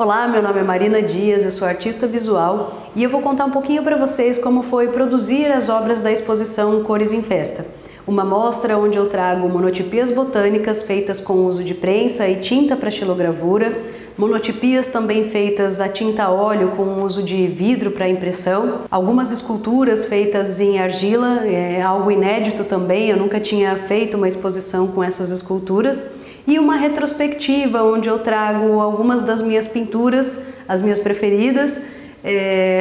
Olá, meu nome é Marina Dias, eu sou artista visual e eu vou contar um pouquinho para vocês como foi produzir as obras da exposição Cores em Festa. Uma mostra onde eu trago monotipias botânicas feitas com uso de prensa e tinta para xilogravura, monotipias também feitas a tinta a óleo com uso de vidro para impressão, algumas esculturas feitas em argila, algo inédito também, eu nunca tinha feito uma exposição com essas esculturas, e uma retrospectiva onde eu trago algumas das minhas pinturas, as minhas preferidas,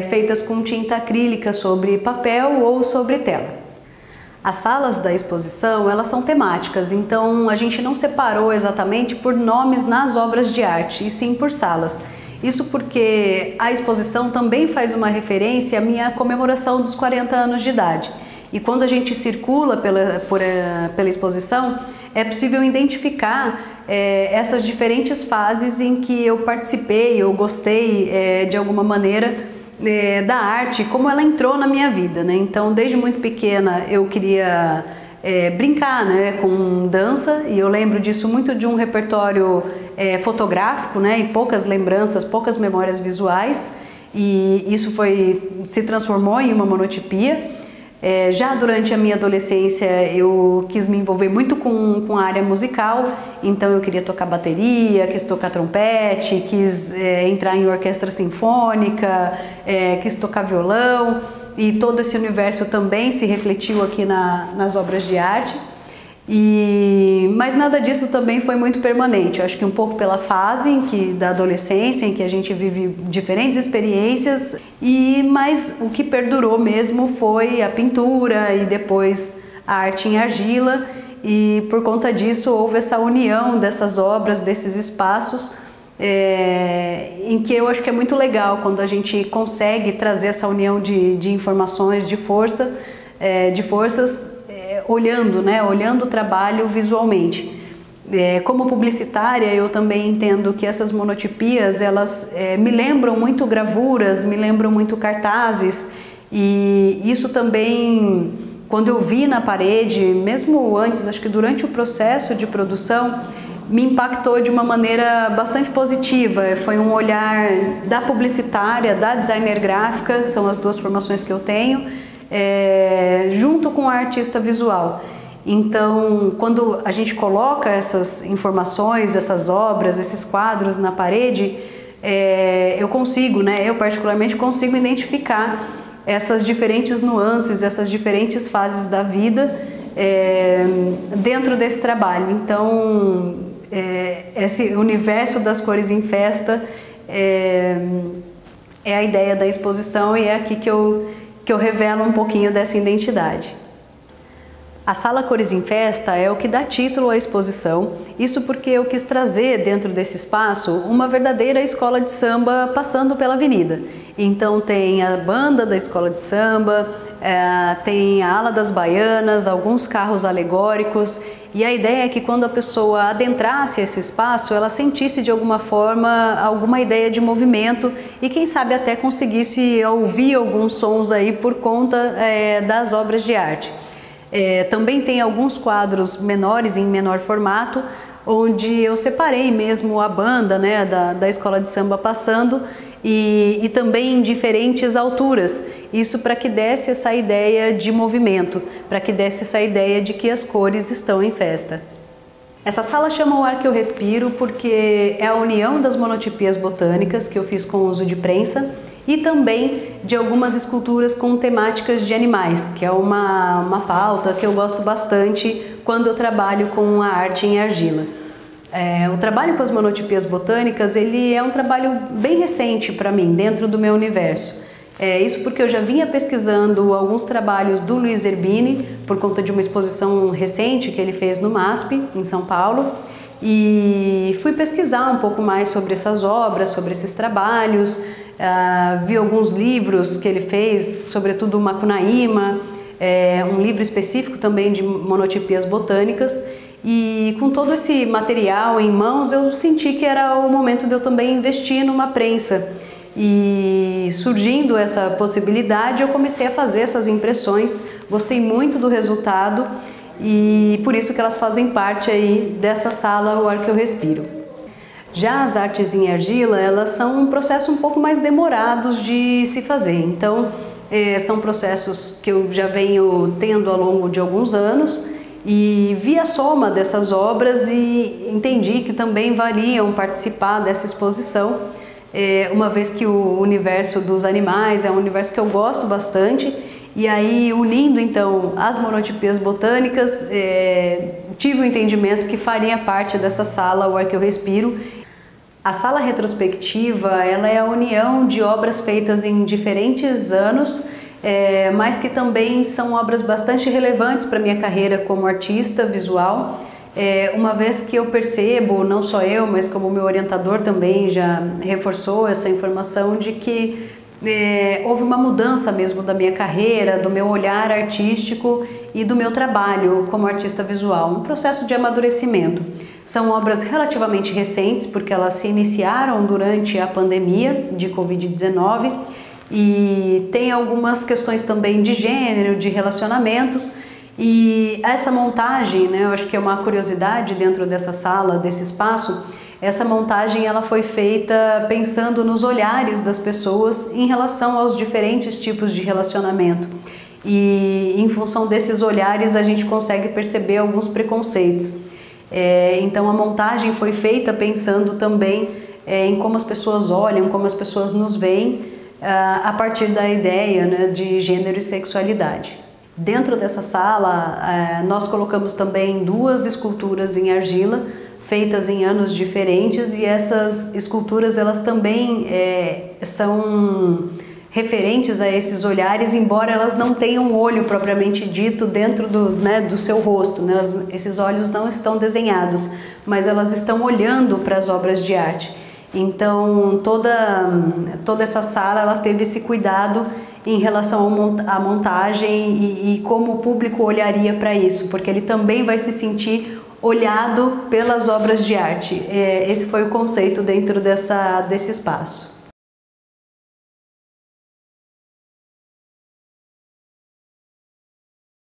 feitas com tinta acrílica sobre papel ou sobre tela. As salas da exposição, elas são temáticas, então a gente não separou exatamente por nomes nas obras de arte, e sim por salas. Isso porque a exposição também faz uma referência à minha comemoração dos 40 anos de idade. E quando a gente circula pela exposição, é possível identificar essas diferentes fases em que eu participei, eu gostei de alguma maneira da arte, como ela entrou na minha vida, né? Então, desde muito pequena eu queria brincar, né, com dança, e eu lembro disso muito de um repertório fotográfico, né, e poucas lembranças, poucas memórias visuais, e isso se transformou em uma monotipia. Já durante a minha adolescência eu quis me envolver muito com a área musical, então eu queria tocar bateria, quis tocar trompete, quis entrar em orquestra sinfônica, quis tocar violão, e todo esse universo também se refletiu aqui nas obras de arte. Mas nada disso também foi muito permanente. Eu acho que um pouco pela fase da adolescência, em que a gente vive diferentes experiências, mas o que perdurou mesmo foi a pintura e depois a arte em argila, e por conta disso houve essa união dessas obras, desses espaços, em que eu acho que é muito legal quando a gente consegue trazer essa união de informações, de forças, olhando, né, olhando o trabalho visualmente. Como publicitária, eu também entendo que essas monotipias, elas me lembram muito gravuras, me lembram muito cartazes, e isso também, quando eu vi na parede, mesmo antes, acho que durante o processo de produção, me impactou de uma maneira bastante positiva. Foi um olhar da publicitária, da designer gráfica, são as duas formações que eu tenho, junto com a artista visual. Então, quando a gente coloca essas informações, essas obras, esses quadros na parede, eu consigo, né, eu particularmente consigo identificar essas diferentes nuances, essas diferentes fases da vida dentro desse trabalho. Então, esse universo das cores em festa é a ideia da exposição, e é aqui que eu revelo um pouquinho dessa identidade. A Sala Cores em Festa é o que dá título à exposição, isso porque eu quis trazer dentro desse espaço uma verdadeira escola de samba passando pela avenida. Então tem a banda da escola de samba, tem a ala das baianas, alguns carros alegóricos, e a ideia é que quando a pessoa adentrasse esse espaço, ela sentisse de alguma forma alguma ideia de movimento, e quem sabe até conseguisse ouvir alguns sons aí por conta das obras de arte. Também tem alguns quadros menores, em menor formato, onde eu separei mesmo a banda, né, da escola de samba passando, e também em diferentes alturas, isso para que desse essa ideia de movimento, para que desse essa ideia de que as cores estão em festa. Essa sala chama O Ar que eu Respiro porque é a união das monotipias botânicas que eu fiz com o uso de prensa, e também de algumas esculturas com temáticas de animais, que é uma pauta que eu gosto bastante quando eu trabalho com a arte em argila. O trabalho com as monotipias botânicas, ele é um trabalho bem recente para mim, dentro do meu universo. Isso porque eu já vinha pesquisando alguns trabalhos do Luiz Zerbini, por conta de uma exposição recente que ele fez no MASP, em São Paulo, e fui pesquisar um pouco mais sobre essas obras, sobre esses trabalhos, vi alguns livros que ele fez, sobretudo o Macunaíma, um livro específico também de monotipias botânicas, e com todo esse material em mãos eu senti que era o momento de eu também investir numa prensa. E surgindo essa possibilidade, eu comecei a fazer essas impressões, gostei muito do resultado, e por isso que elas fazem parte aí dessa sala O Ar que eu Respiro. Já as artes em argila, elas são um processo um pouco mais demorados de se fazer. Então, são processos que eu já venho tendo ao longo de alguns anos e vi a soma dessas obras e entendi que também valiam participar dessa exposição, uma vez que o universo dos animais é um universo que eu gosto bastante. E aí, unindo então as monotipias botânicas, tive o entendimento que faria parte dessa sala O Ar que eu Respiro. A sala retrospectiva, ela é a união de obras feitas em diferentes anos, mas que também são obras bastante relevantes para a minha carreira como artista visual, uma vez que eu percebo, não só eu, mas como o meu orientador também já reforçou essa informação de que houve uma mudança mesmo da minha carreira, do meu olhar artístico e do meu trabalho como artista visual, um processo de amadurecimento. São obras relativamente recentes, porque elas se iniciaram durante a pandemia de Covid-19 e tem algumas questões também de gênero, de relacionamentos. E essa montagem, né, eu acho que é uma curiosidade dentro dessa sala, desse espaço. Essa montagem ela foi feita pensando nos olhares das pessoas em relação aos diferentes tipos de relacionamento. E em função desses olhares a gente consegue perceber alguns preconceitos. Então a montagem foi feita pensando também em como as pessoas olham, como as pessoas nos veem, a partir da ideia, né, de gênero e sexualidade. Dentro dessa sala nós colocamos também 2 esculturas em argila, feitas em anos diferentes, e essas esculturas elas também são referentes a esses olhares, embora elas não tenham um olho propriamente dito dentro do seu rosto, né? Esses olhos não estão desenhados, mas elas estão olhando para as obras de arte. Então toda essa sala ela teve esse cuidado em relação à montagem e como o público olharia para isso, porque ele também vai se sentir olhado pelas obras de arte. Esse foi o conceito dentro desse espaço.